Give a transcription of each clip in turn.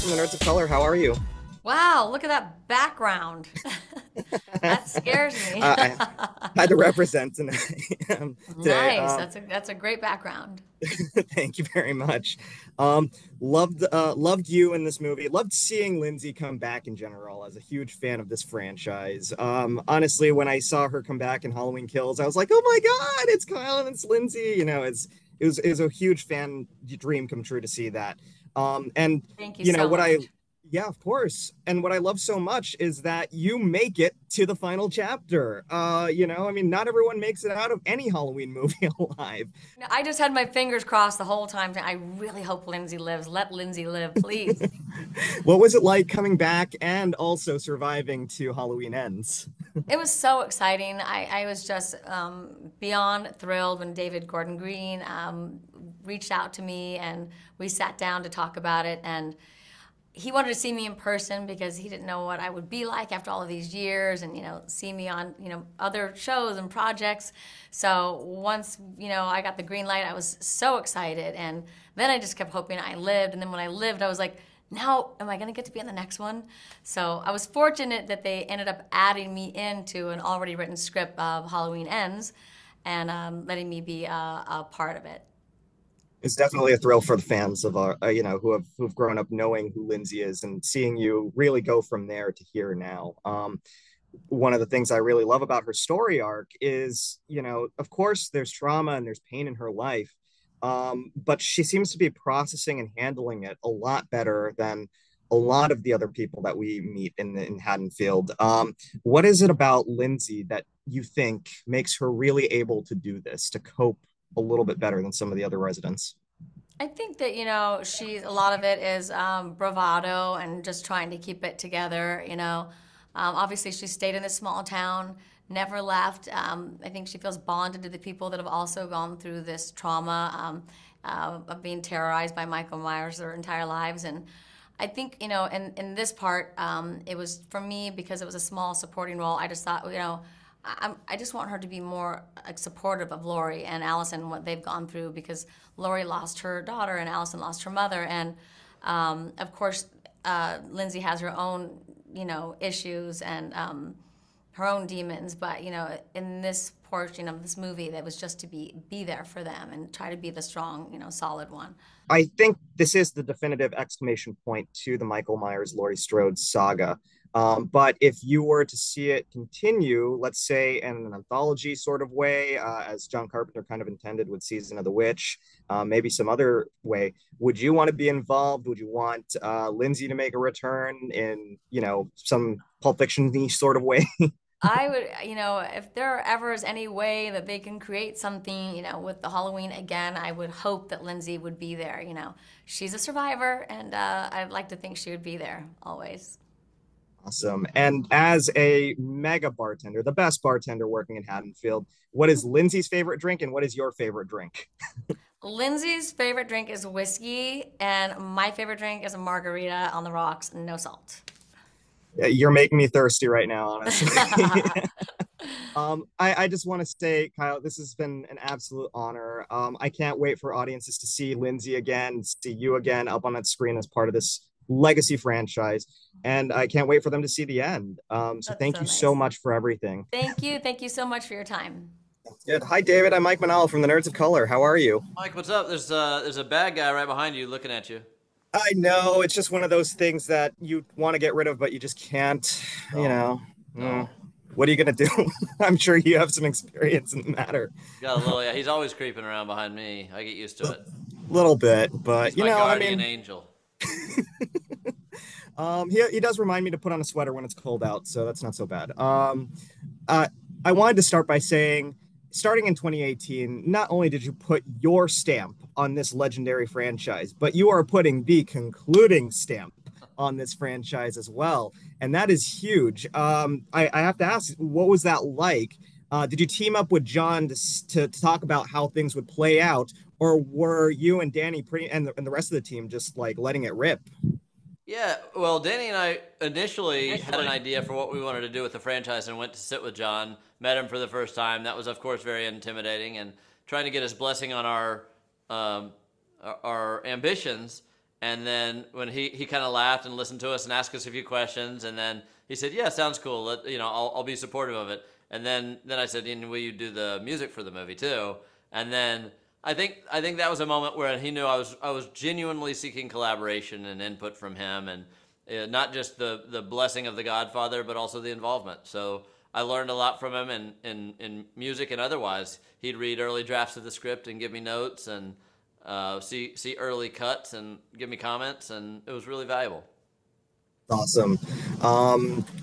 from the Nerds of Color. How are you? Wow, look at that background. That scares me. I had to represent tonight, today. Nice. That's a great background. Thank you very much. Um, loved you in this movie. Loved seeing Lindsay come back in general. As a huge fan of this franchise. Honestly, when I saw her come back in Halloween Kills, I was like, oh my God, it's Kyle and it's Lindsay. It was a huge fan dream come true to see that. And Thank you you know so what much. I Yeah, of course. And what I love so much is that you make it to the final chapter. I mean, not everyone makes it out of any Halloween movie alive. I just had my fingers crossed the whole time. I really hope Lindsay lives. Let Lindsay live, please. What was it like coming back and also surviving to Halloween Ends? It was so exciting. I was just beyond thrilled when David Gordon Green reached out to me and we sat down to talk about it. And he wanted to see me in person because he didn't know what I would be like after all of these years and, see me on, other shows and projects. So once, I got the green light, I was so excited. And then I just kept hoping I lived. And then when I lived, I was like, now, am I going to get to be in the next one? So I was fortunate that they ended up adding me into an already written script of Halloween Ends and letting me be a part of it. It's definitely a thrill for the fans of who've grown up knowing who Lindsay is and seeing you really go from there to here now. One of the things I really love about her story arc is, of course, there's trauma and there's pain in her life, but she seems to be processing and handling it a lot better than a lot of the other people that we meet in Haddonfield. What is it about Lindsay that you think makes her really able to do this, to cope a little bit better than some of the other residents? I think that, she's a lot of it is bravado and just trying to keep it together. Obviously, she stayed in this small town, never left. I think she feels bonded to the people that have also gone through this trauma of being terrorized by Michael Myers their entire lives. And I think, in this part, it was for me because it was a small supporting role. I just thought, I just want her to be more like supportive of Laurie and Allison, what they've gone through, because Laurie lost her daughter and Allison lost her mother. And of course, Lindsay has her own, issues and her own demons. But, in this portion of this movie, that was just to be there for them and try to be the strong, solid one. I think this is the definitive exclamation point to the Michael Myers Laurie Strode saga. But if you were to see it continue, let's say in an anthology sort of way, as John Carpenter kind of intended with Season of the Witch, maybe some other way, would you want to be involved? Would you want Lindsay to make a return in, some Pulp Fiction-y sort of way? I would, if there ever is any way that they can create something, with the Halloween again, I would hope that Lindsay would be there. She's a survivor, and I'd like to think she would be there always. Awesome. And as a mega bartender, the best bartender working in Haddonfield, what is Lindsay's favorite drink and what is your favorite drink? Lindsay's favorite drink is whiskey, and my favorite drink is a margarita on the rocks, no salt. You're making me thirsty right now, honestly. I just want to say, Kyle, this has been an absolute honor. I can't wait for audiences to see Lindsay again, see you again up on that screen as part of this legacy franchise. And I can't wait for them to see the end. So That's thank so you so nice. much for everything. Thank you. Thank you so much for your time. Good. Hi, David. I'm Mike Manal from the Nerds of Color. How are you? Mike, what's up? There's a bad guy right behind you looking at you. I know it's just one of those things that you want to get rid of, but you just can't, you Oh, know. Mm. no. What are you going to do? I'm sure you have some experience in the matter. Got a little. Yeah, he's always creeping around behind me. I get used to it. A little bit, He's but my I guardian mean, angel. he does remind me to put on a sweater when it's cold out, so that's not so bad. Uh, I wanted to start by saying, starting in 2018, not only did you put your stamp on this legendary franchise, but you are putting the concluding stamp on this franchise as well, and that is huge. I have to ask, what was that like? Did you team up with John to talk about how things would play out, or were you and Danny and the rest of the team just like letting it rip? Yeah, well, Danny and I initially had an idea for what we wanted to do with the franchise and went to sit with John, met him for the first time. That was, of course, very intimidating and trying to get his blessing on our ambitions. And then when he kind of laughed and listened to us and asked us a few questions, and then he said, "Yeah, sounds cool. I'll be supportive of it." And then I said, "Will you do the music for the movie too?" And then I think that was a moment where he knew I was genuinely seeking collaboration and input from him, and not just the blessing of The Godfather, but also the involvement. So I learned a lot from him in music and otherwise. He'd read early drafts of the script and give me notes, and see early cuts and give me comments, and it was really valuable. Awesome.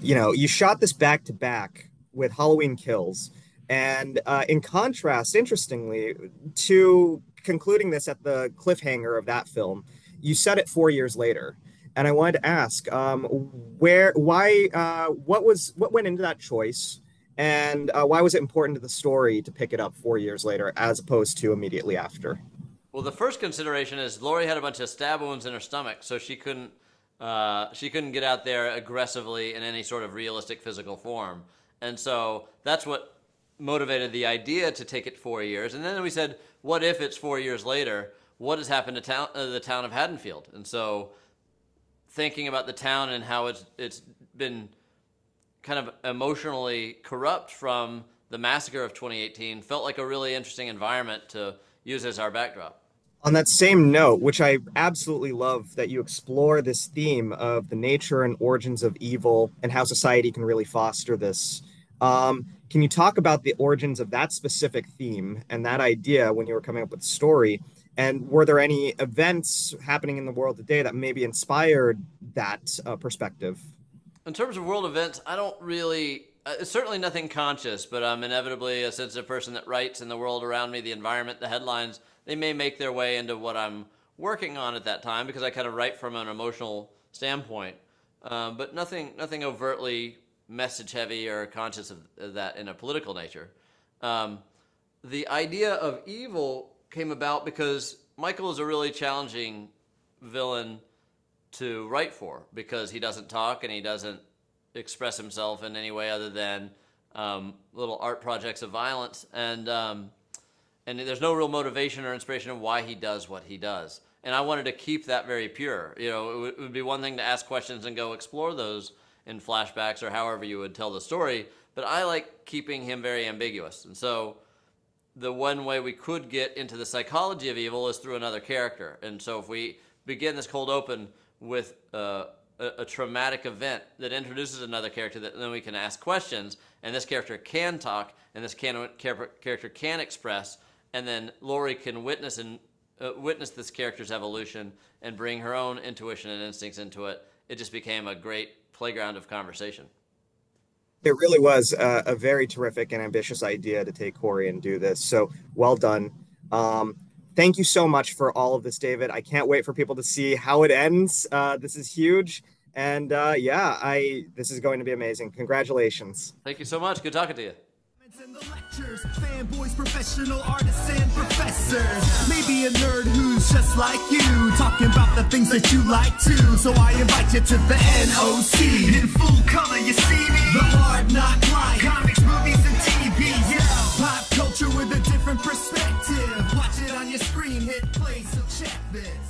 You shot this back to back with Halloween Kills, and in contrast, interestingly, to concluding this at the cliffhanger of that film, you set it 4 years later. And I wanted to ask, what went into that choice, and why was it important to the story to pick it up 4 years later as opposed to immediately after? Well, the first consideration is Laurie had a bunch of stab wounds in her stomach, so she couldn't get out there aggressively in any sort of realistic physical form. And so that's what motivated the idea to take it 4 years. And then we said, what if it's 4 years later? What has happened to the town of Haddonfield? And so thinking about the town and how it's been kind of emotionally corrupt from the massacre of 2018 felt like a really interesting environment to use as our backdrop. On that same note, which I absolutely love that you explore this theme of the nature and origins of evil and how society can really foster this. Can you talk about the origins of that specific theme and that idea when you were coming up with the story? And were there any events happening in the world today that maybe inspired that perspective? In terms of world events, I don't really, it's certainly nothing conscious, but I'm inevitably a sensitive person that writes in the world around me, the environment, the headlines. They may make their way into what I'm working on at that time because I kind of write from an emotional standpoint, but nothing overtly message heavy or conscious of that in a political nature. The idea of evil came about because Michael is a really challenging villain to write for because he doesn't talk and he doesn't express himself in any way other than little art projects of violence, and there's no real motivation or inspiration of why he does what he does. And I wanted to keep that very pure. It would be one thing to ask questions and go explore those in flashbacks or however you would tell the story, but I like keeping him very ambiguous. And so the one way we could get into the psychology of evil is through another character. And so if we begin this cold open with a traumatic event that introduces another character, that then we can ask questions, and this character can talk, and this character can express, and then Laurie can witness this character's evolution and bring her own intuition and instincts into it. It just became a great playground of conversation. It really was a very terrific and ambitious idea to take Corey and do this. So well done. Thank you so much for all of this, David. I can't wait for people to see how it ends. This is huge. And this is going to be amazing. Congratulations. Thank you so much. Good talking to you. In the lectures, fanboys, professional artists, and professors. Maybe a nerd who's just like you, talking about the things that you like too. So I invite you to the NOC. In full color, you see me. The hard knock life, comics, movies, and TV. Yeah, pop culture with a different perspective. Watch it on your screen, hit play, so check this.